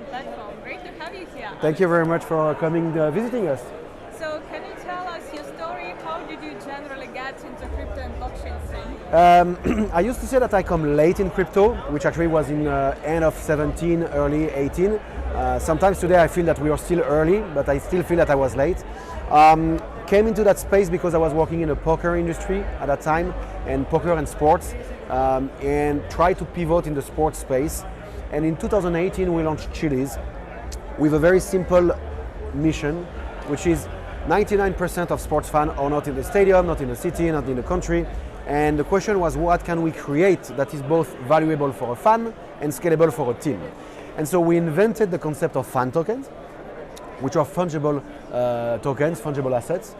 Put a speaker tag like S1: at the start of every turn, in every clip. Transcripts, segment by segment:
S1: platform. Great to have you here.
S2: Thank you very much for coming visiting us.
S1: So can you tell us your story? How did you generally get into crypto and blockchain scene?
S2: I used to say that I come late in crypto, which actually was in end of 17, early 18. Sometimes today I feel that we are still early, but I still feel that I was late. Came into that space because I was working in the poker industry at that time, and poker and sports, and tried to pivot in the sports space. And in 2018 we launched Chiliz with a very simple mission, which is 99% of sports fans are not in the stadium, not in the city, not in the country. And the question was, what can we create that is both valuable for a fan and scalable for a team? And so we invented the concept of fan tokens, which are fungible tokens, fungible assets,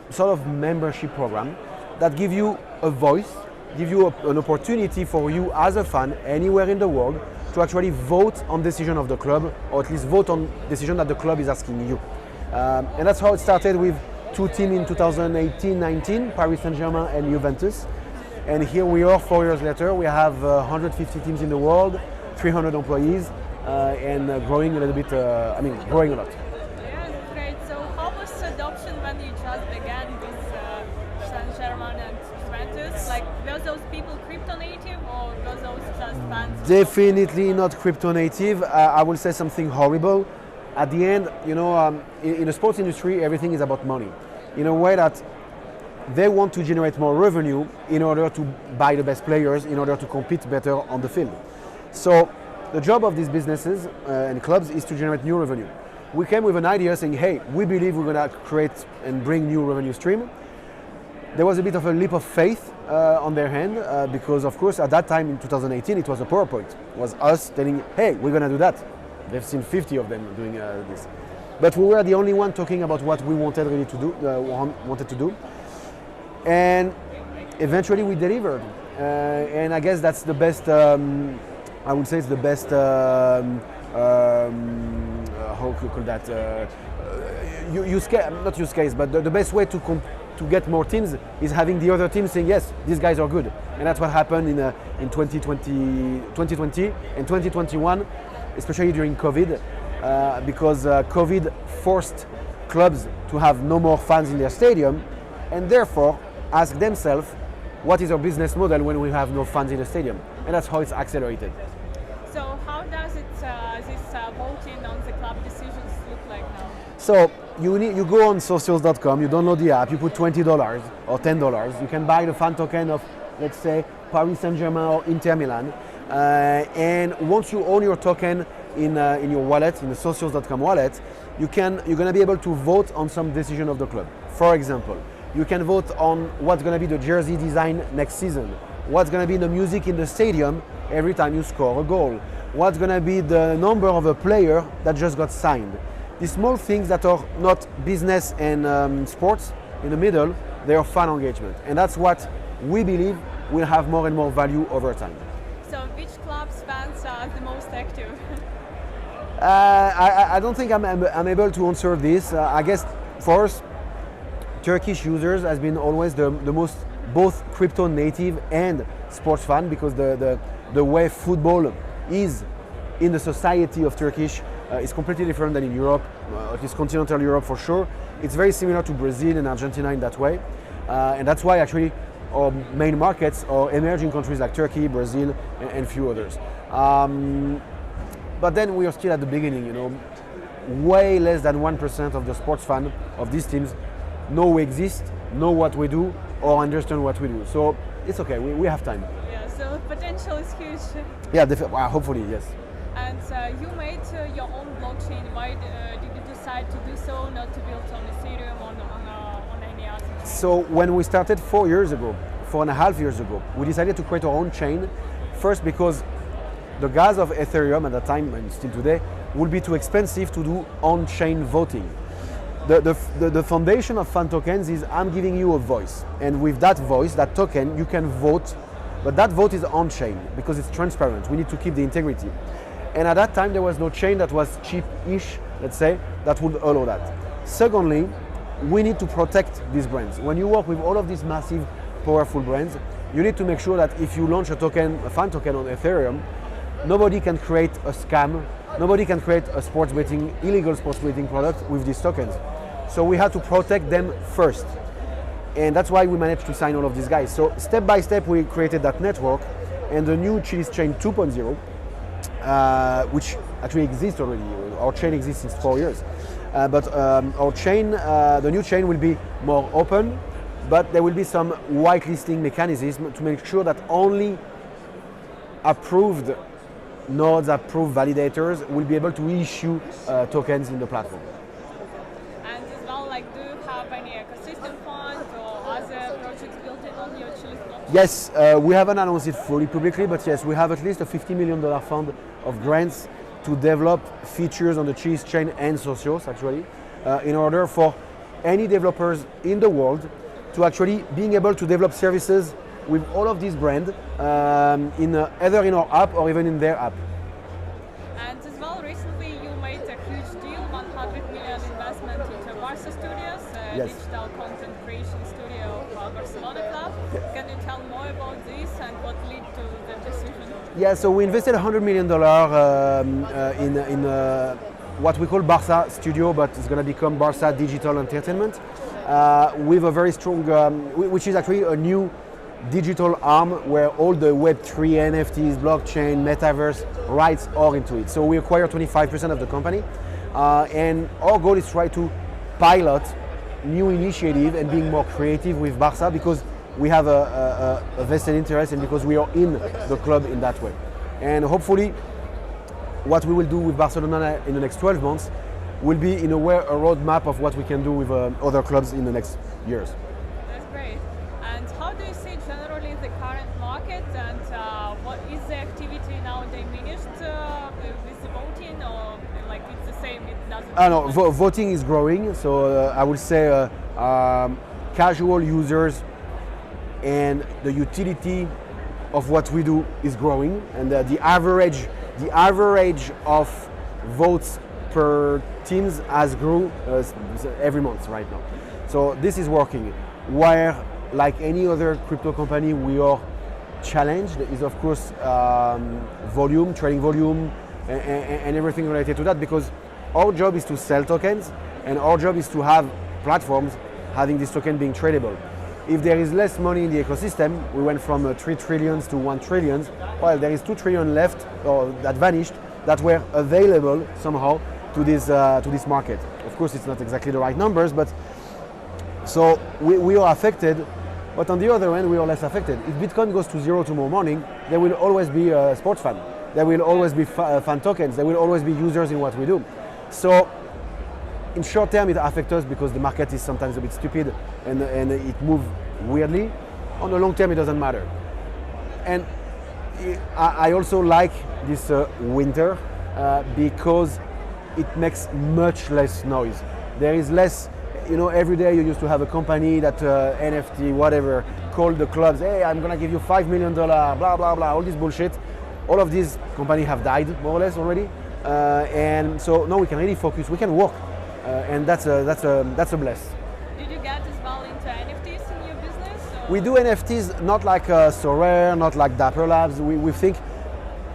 S2: sort of membership program that give you a voice, give you an opportunity for you as a fan anywhere in the world to actually vote on decision of the club, or at least vote on decision that the club is asking you. And that's how it started with two teams in 2018-19, Paris Saint-Germain and Juventus. And here we are 4 years later. We have 150 teams in the world, 300 employees, and growing a little bit, growing a lot.
S1: Yeah, great. So how was adoption when you just began with Saint-Germain and Juventus? Like, were those people crypto native or were those just fans?
S2: Definitely not crypto native. I will say something horrible. At the end, in the sports industry, everything is about money. In a way that they want to generate more revenue in order to buy the best players, in order to compete better on the field. So the job of these businesses and clubs is to generate new revenue. We came with an idea saying, hey, we believe we're going to create and bring new revenue stream. There was a bit of a leap of faith on their hand because, of course, at that time in 2018, it was a PowerPoint. It was us telling, hey, we're going to do that. They've seen 50 of them doing this. But we were the only one talking about what we wanted really to do, and eventually we delivered. And I guess that's the best, I would say it's the best, how could you call that, not use case, but the best way to get more teams is having the other teams saying, yes, these guys are good. And that's what happened in 2020 and 2021, especially during COVID, because COVID forced clubs to have no more fans in their stadium, and therefore ask themselves, what is our business model when we have no fans in the stadium? And that's how it's accelerated.
S1: So how does this voting on the club decisions look like now?
S2: So you go on Socios.com, you download the app, you put $20 or $10, you can buy the fan token of, let's say, Paris Saint-Germain or Inter Milan. And once you own your token in your wallet, in the Socios.com wallet, you're going to be able to vote on some decision of the club. For example, you can vote on what's going to be the jersey design next season, what's going to be the music in the stadium every time you score a goal, what's going to be the number of a player that just got signed. These small things that are not business and sports in the middle, they are fan engagement. And that's what we believe will have more and more value over time.
S1: So which club's fans are the most active?
S2: I don't think I'm able to answer this. I guess for us, Turkish users has been always the most both crypto native and sports fan, because the way football is in the society of Turkish is completely different than in Europe, at least continental Europe for sure. It's very similar to Brazil and Argentina in that way, and that's why actually our main markets are emerging countries like Turkey, Brazil, and few others. But then we are still at the beginning, way less than 1% of the sports fan of these teams know we exist, know what we do, or understand what we do. So it's okay, we have time.
S1: Yeah, so potential is huge.
S2: Yeah, well, hopefully, yes.
S1: And you made your own blockchain. Why did you decide to do so, not to build on Ethereum or on any other chain?
S2: So when we started 4.5 years ago, we decided to create our own chain. First because the gas of Ethereum at that time, and still today, would be too expensive to do on-chain voting. The foundation of fan tokens is I'm giving you a voice, and with that voice, that token, you can vote, but that vote is on-chain because it's transparent. We need to keep the integrity. And at that time, there was no chain that was cheap-ish, let's say, that would allow that. Secondly, we need to protect these brands. When you work with all of these massive, powerful brands, you need to make sure that if you launch a fan token on Ethereum, nobody can create a scam nobody can create a illegal sports betting product with these tokens. So we had to protect them first. And that's why we managed to sign all of these guys. So step by step, we created that network, and the new Chiliz chain 2.0, which actually exists already. Our chain exists since 4 years. But our chain, the new chain will be more open, but there will be some whitelisting mechanism to make sure that only approved nodes, approved validators will be able to issue tokens in the platform.
S1: And as well, like, do you have any ecosystem funds or other projects built in on your Chiliz blockchain?
S2: Yes, we haven't announced it fully publicly, but yes, we have at least a $50 million fund of grants to develop features on the Chiliz chain and Socios, actually, in order for any developers in the world to actually being able to develop services with all of these brands either in our app or even in their app.
S1: And as well, recently you made a huge deal, 100 million investment into Barca Studios,
S2: Yes.
S1: digital content creation studio of Barcelona club.
S2: Yeah.
S1: Can you tell more about this and what led to the decision?
S2: Yeah, so we invested $100 million in what we call Barca Studio, but it's going to become Barca Digital Entertainment, with a very strong, which is actually a new digital arm where all the Web3, NFTs, blockchain, metaverse rights are into it. So we acquire 25% of the company, and our goal is to try to pilot new initiative and being more creative with Barca, because we have a vested interest and because we are in the club in that way. And hopefully what we will do with Barcelona in the next 12 months will be in a way a roadmap of what we can do with other clubs in the next years.
S1: That's great. And how do you see generally the current market, and what is the activity now diminished with the voting, or like it's the same, it doesn't?
S2: No, voting is growing, so I would say casual users and the utility of what we do is growing, and the average of votes per teams has grew every month right now. So this is working. Where, like any other crypto company, we are challenged is of course volume, trading volume, and everything related to that, because our job is to sell tokens, and our job is to have platforms having this token being tradable. If there is less money in the ecosystem, we went from 3 trillions to 1 trillion, while there is 2 trillion left, or that vanished, that were available somehow to this market. Of course, it's not exactly the right numbers, but so we are affected, but on the other end, we are less affected. If Bitcoin goes to zero tomorrow morning, there will always be a sports fan. There will always be fan tokens. There will always be users in what we do. So in short term, it affects us because the market is sometimes a bit stupid and it moves weirdly. On the long term, it doesn't matter. And I also like this winter because it makes much less noise. There is less, every day you used to have a company that NFT, whatever, called the clubs, hey, I'm gonna give you $5 million, blah, blah, blah, all this bullshit. All of these companies have died, more or less, already. And so now we can really focus, we can work. And that's a bless.
S1: Did you get as well into NFTs in your business? Or?
S2: We do NFTs, not like Sorare, not like Dapper Labs. We think,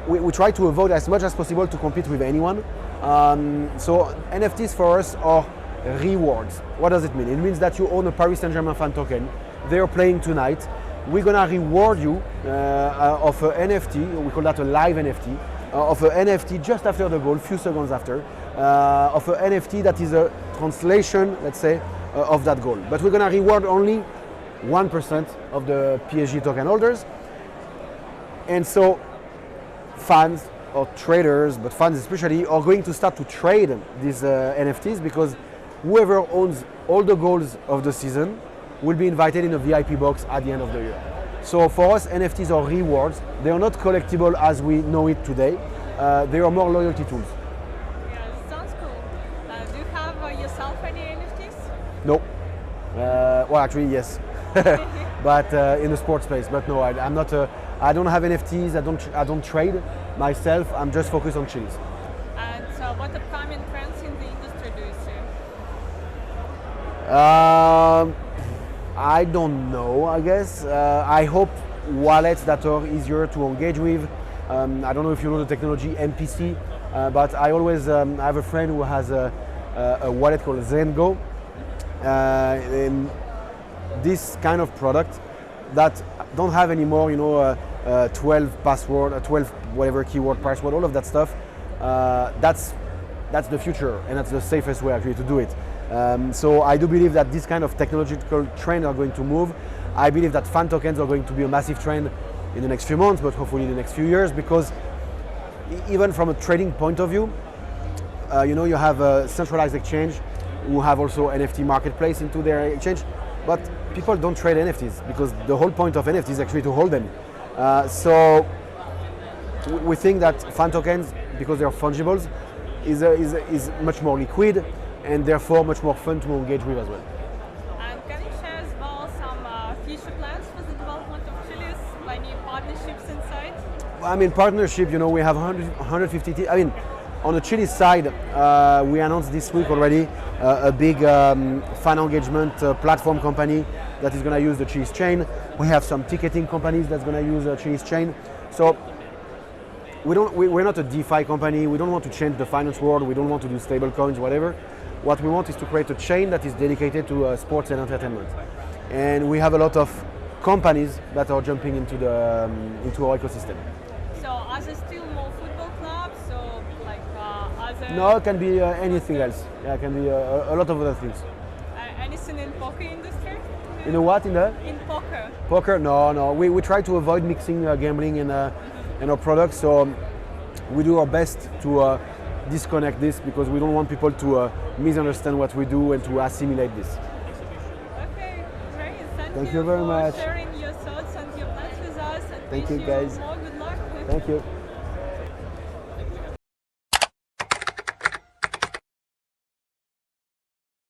S2: we try to avoid as much as possible to compete with anyone. So NFTs for us are rewards. What does it mean? It means that you own a Paris Saint-Germain fan token. They're playing tonight. We're gonna reward you of an NFT, we call that a live NFT, of an NFT just after the goal, few seconds after, of an NFT that is a translation, let's say, of that goal. But we're gonna reward only 1% of the PSG token holders. And so fans or traders, but fans especially, are going to start to trade these NFTs, because whoever owns all the goals of the season will be invited in a VIP box at the end of the year. So for us, NFTs are rewards. They are not collectible as we know it today. They are more loyalty tools.
S1: Yeah, it sounds cool. Do you have yourself any NFTs?
S2: No. Well, actually, yes. But in the sports space. But no, I'm not. I don't have NFTs. I don't trade myself. I'm just focused on Chiliz.
S1: And what upcoming trends in the industry do you see?
S2: I don't know, I guess. I hope wallets that are easier to engage with. I don't know if you know the technology MPC, but I always have a friend who has a wallet called Zengo. And this kind of product that don't have anymore, 12 password, 12 whatever keyword password, all of that stuff. That's the future, and that's the safest way actually to do it. So I do believe that this kind of technological trend are going to move. I believe that fan tokens are going to be a massive trend in the next few months, but hopefully in the next few years, because even from a trading point of view, you have a centralized exchange who have also NFT marketplace into their exchange, but people don't trade NFTs because the whole point of NFTs is actually to hold them. So we think that fan tokens, because they're fungibles, is much more liquid and therefore much more fun to engage with as well.
S1: And can you share as well some future plans for the development of Chiliz, any partnerships inside?
S2: I mean, partnership, we have 150, on the Chiliz side, we announced this week already a big fan engagement platform company that is going to use the Chiliz chain. We have some ticketing companies that's going to use the Chiliz chain. So we're not a DeFi company. We don't want to change the finance world. We don't want to do stable coins, whatever. What we want is to create a chain that is dedicated to sports and entertainment. And we have a lot of companies that are jumping into our ecosystem.
S1: So are there still more football clubs, or like other?
S2: No, it can be anything else. Yeah, it can be a lot of other things.
S1: Anything in poker industry?
S2: In the what? In
S1: poker.
S2: Poker? No. We try to avoid mixing gambling in our products. So we do our best to disconnect this, because we don't want people to misunderstand what we do and to assimilate this.
S1: Okay, great.
S2: Thank you very much.
S1: For sharing your thoughts and your plans with us. And
S2: Thank you,
S1: wish
S2: guys.
S1: More good luck.
S2: Thank you.